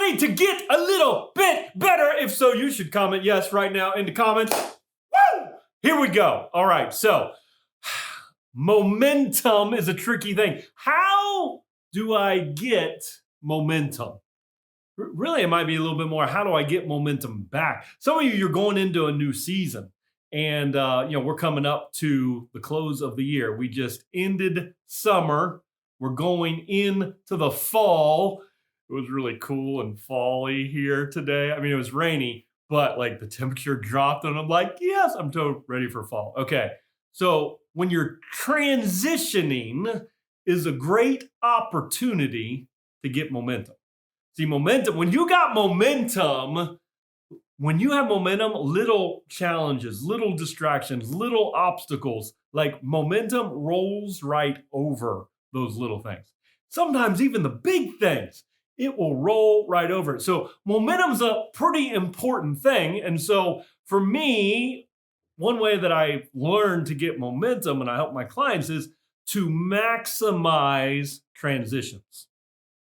ready to get a little bit better? If so, you should comment yes right now in the comments. Woo! Here we go. All right, so momentum is a tricky thing. How do I get momentum? Really, it might be a little bit more, how do I get momentum back? Some of you, you're going into a new season, and we're coming up to the close of the year. We just ended summer. We're going into the fall. It was really cool and fall-y here today. I mean, it was rainy, but like the temperature dropped, and I'm like, yes, I'm totally ready for fall. Okay, so when you're transitioning is a great opportunity to get momentum. See, momentum, when you have momentum, little challenges, little distractions, little obstacles, like momentum rolls right over those little things. Sometimes even the big things, it will roll right over it. So momentum's a pretty important thing. And so for me, one way that I learned to get momentum and I help my clients is to maximize transitions.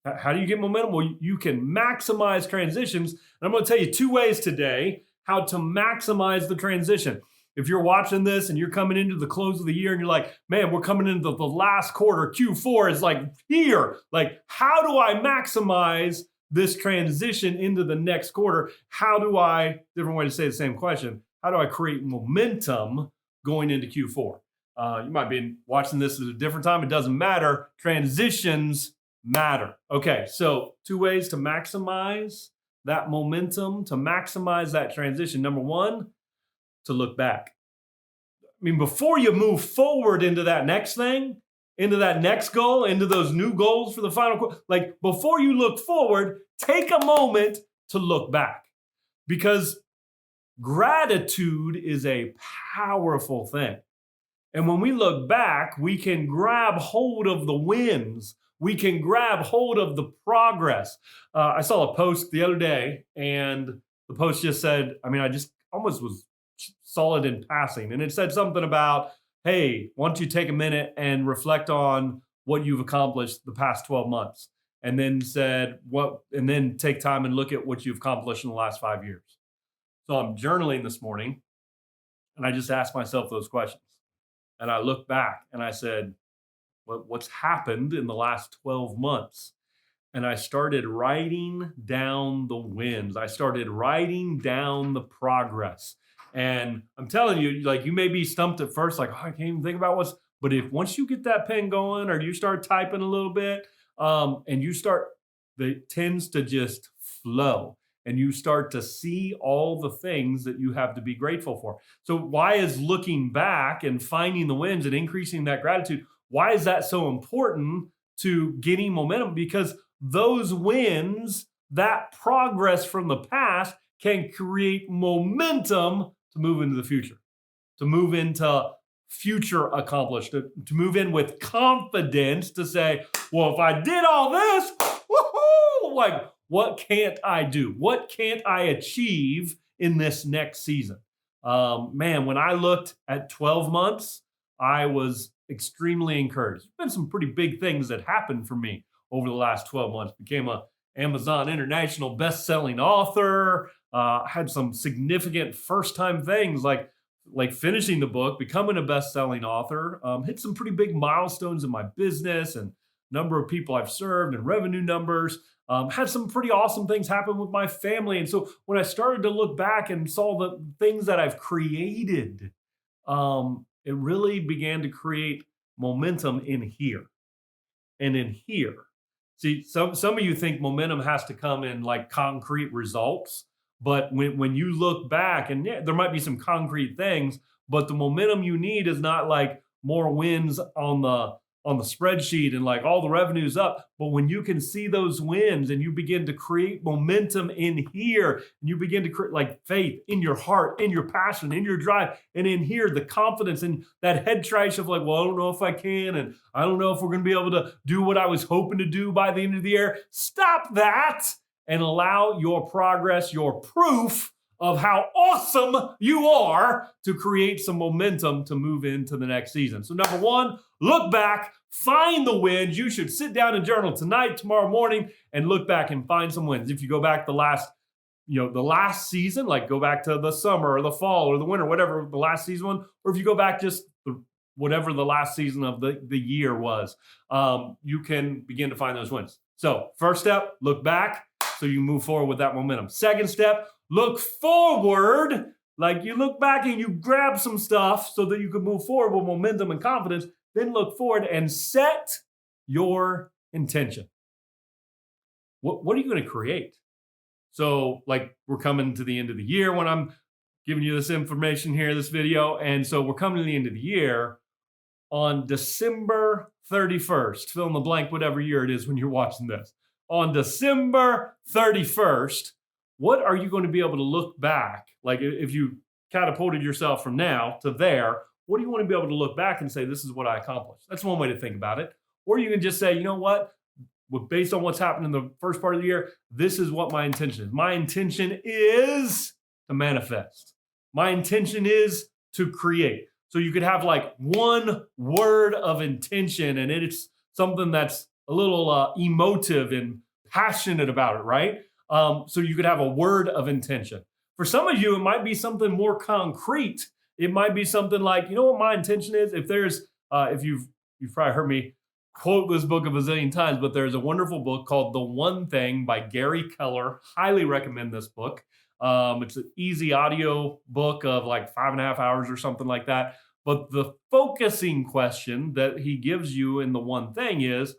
How do you get momentum? Well, you can maximize transitions. And I'm going to tell you 2 ways today how to maximize the transition. If you're watching this and you're coming into the close of the year and you're like, man, we're coming into the last quarter, Q4 is like here. Like, how do I maximize this transition into the next quarter? Different way to say the same question, how do I create momentum going into Q4? You might be watching this at a different time. It doesn't matter. Transitions matter. Okay, so 2 ways to maximize that momentum, to maximize that transition. Number 1, to look back. I mean, before you move forward into that next thing, into that next goal, into those new goals for the final quarter, like before you look forward, take a moment to look back, because gratitude is a powerful thing. And when we look back, we can grab hold of the wins. We can grab hold of the progress. I saw a post the other day, and the post just said, I just almost was solid in passing. And it said something about, hey, why don't you take a minute and reflect on what you've accomplished the past 12 months? And then then take time and look at what you've accomplished in the last 5 years. So I'm journaling this morning, and I just asked myself those questions. And I looked back and I said, what's happened in the last 12 months? And I started writing down the wins. I started writing down the progress. And I'm telling you, like, you may be stumped at first, like, oh, I can't even think about but once you get that pen going, or you start typing a little bit, and it tends to just flow. And you start to see all the things that you have to be grateful for. So why is looking back and finding the wins and increasing that gratitude, why is that so important to getting momentum? Because those wins, that progress from the past, can create momentum to move into the future, to move into future accomplished, to move in with confidence to say, well, if I did all this, woohoo, like, what can't I do? What can't I achieve in this next season? Man, when I looked at 12 months, I was extremely encouraged. There's been some pretty big things that happened for me over the last 12 months. Became an Amazon International best-selling author, had some significant first-time things like finishing the book, becoming a best-selling author, hit some pretty big milestones in my business and number of people I've served and revenue numbers. Had some pretty awesome things happen with my family. And so when I started to look back and saw the things that I've created, it really began to create momentum in here and in here. See, some of you think momentum has to come in like concrete results, but when you look back, and yeah, there might be some concrete things, but the momentum you need is not like more wins on the spreadsheet and like all the revenue's up. But when you can see those wins and you begin to create momentum in here, and you begin to create like faith in your heart, in your passion, in your drive, and in here, the confidence and that head trash of like, well, I don't know if I can, and I don't know if we're going to be able to do what I was hoping to do by the end of the year. Stop that and allow your progress, your proof of how awesome you are to create some momentum to move into the next season. So number one, look back, find the wins. You should sit down and journal tonight, tomorrow morning, and look back and find some wins. If you go back the last season, like go back to the summer or the fall or the winter, whatever the last season one, or if you go back just whatever the last season of the year was, you can begin to find those wins. So first step, look back so you move forward with that momentum. Second step, look forward. Like you look back and you grab some stuff so that you can move forward with momentum and confidence. Then look forward and set your intention. What are you going to create? So like we're coming to the end of the year when I'm giving you this information here, this video. And so we're coming to the end of the year on December 31st, fill in the blank, whatever year it is when you're watching this. On December 31st, what are you going to be able to look back? Like if you catapulted yourself from now to there, what do you want to be able to look back and say, this is what I accomplished? That's one way to think about it. Or you can just say, you know what? Based on what's happened in the first part of the year, this is what my intention is. My intention is to manifest. My intention is to create. So you could have like one word of intention, and it's something that's a little emotive and passionate about it, right? So you could have a word of intention. For some of you, it might be something more concrete. It might be something like, you know what my intention is? If you've probably heard me quote this book a bazillion times, but there's a wonderful book called The One Thing by Gary Keller. Highly recommend this book. It's an easy audio book of like 5.5 hours or something like that. But the focusing question that he gives you in The One Thing is,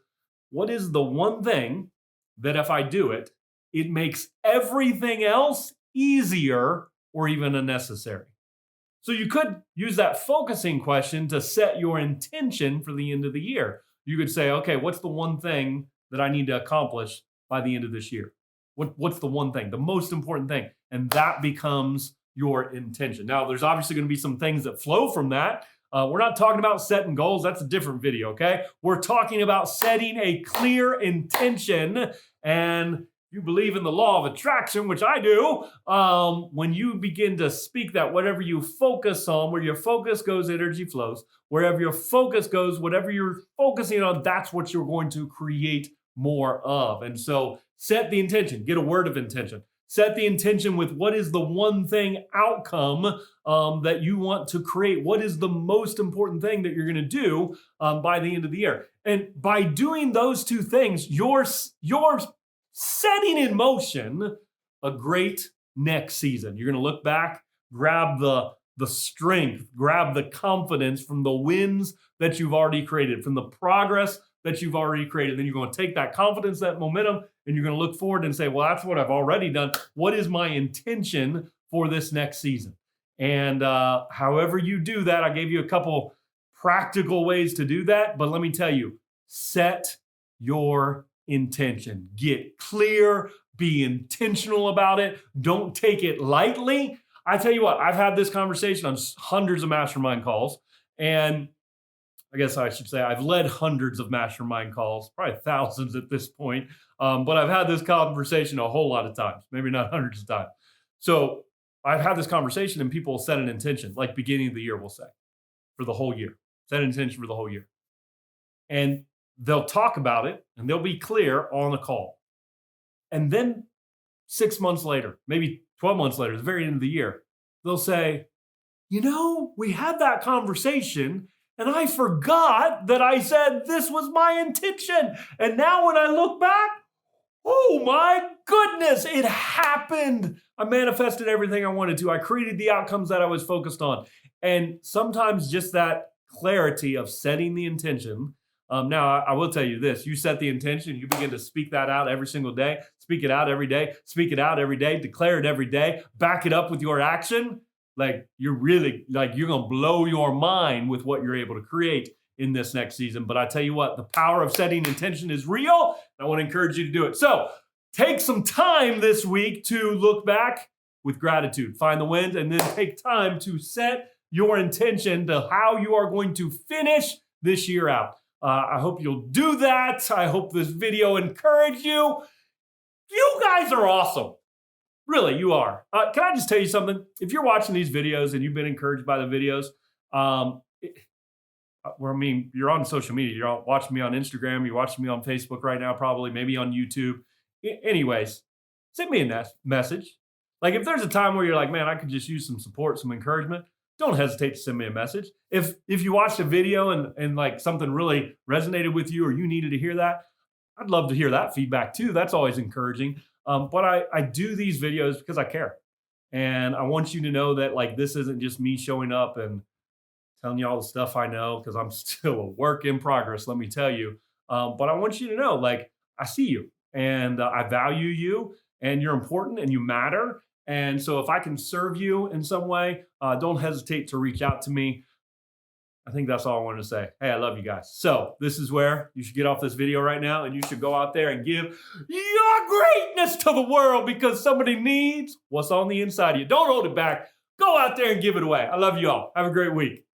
what is the one thing that if I do it, it makes everything else easier or even unnecessary? So you could use that focusing question to set your intention for the end of the year. You could say, okay, what's the one thing that I need to accomplish by the end of this year? What's the one thing, the most important thing? And that becomes your intention. Now, there's obviously going to be some things that flow from that. We're not talking about setting goals. That's a different video, okay? We're talking about setting a clear intention. And you believe in the law of attraction, which I do, when you begin to speak that, whatever you focus on, where your focus goes, energy flows. Wherever your focus goes, whatever you're focusing on, that's what you're going to create more of. And so set the intention, get a word of intention. Set the intention with what is the one thing outcome that you want to create. What is the most important thing that you're going to do by the end of the year? And by doing those two things, you're setting in motion a great next season. You're going to look back, grab the strength, grab the confidence from the wins that you've already created, from the progress that you've already created. Then you're going to take that confidence, that momentum, and you're going to look forward and say, well, that's what I've already done. What is my intention for this next season? And however you do that, I gave you a couple practical ways to do that. But let me tell you, set your intention. Get clear, be intentional about it. Don't take it lightly. I tell you what, I've had this conversation on hundreds of mastermind calls, and I guess I should say I've led hundreds of mastermind calls, probably thousands at this point, but I've had this conversation a whole lot of times, maybe not hundreds of times. So I've had this conversation and people will set an intention, like beginning of the year, we'll say, for the whole year, set an intention for the whole year. And they'll talk about it and they'll be clear on a call. And then 6 months later, maybe 12 months later, the very end of the year, they'll say, you know, we had that conversation and I forgot that I said this was my intention. And now when I look back, oh my goodness, it happened. I manifested everything I wanted to. I created the outcomes that I was focused on. And sometimes just that clarity of setting the intention. Now, I will tell you this, you set the intention, you begin to speak that out every single day, speak it out every day, speak it out every day, declare it every day, back it up with your action. Like you're going to blow your mind with what you're able to create in this next season. But I tell you what, the power of setting intention is real. I want to encourage you to do it. So take some time this week to look back with gratitude, find the wins, and then take time to set your intention to how you are going to finish this year out. I hope you'll do that. I hope this video encouraged you. You guys are awesome. Really, you are. Can I just tell you something? If you're watching these videos and you've been encouraged by the videos, I mean, you're on social media. You're watching me on Instagram. You're watching me on Facebook right now, probably, maybe on YouTube. Anyways, send me a message. Like if there's a time where you're like, man, I could just use some support, some encouragement, don't hesitate to send me a message. If you watched a video and like something really resonated with you or you needed to hear that, I'd love to hear that feedback too. That's always encouraging. But I do these videos because I care. And I want you to know that like this isn't just me showing up and telling you all the stuff I know because I'm still a work in progress, let me tell you. But I want you to know, like, I see you and I value you and you're important and you matter. And so if I can serve you in some way, don't hesitate to reach out to me. I think that's all I wanted to say. Hey, I love you guys. So this is where you should get off this video right now and you should go out there and give your greatness to the world because somebody needs what's on the inside of you. Don't hold it back. Go out there and give it away. I love you all. Have a great week.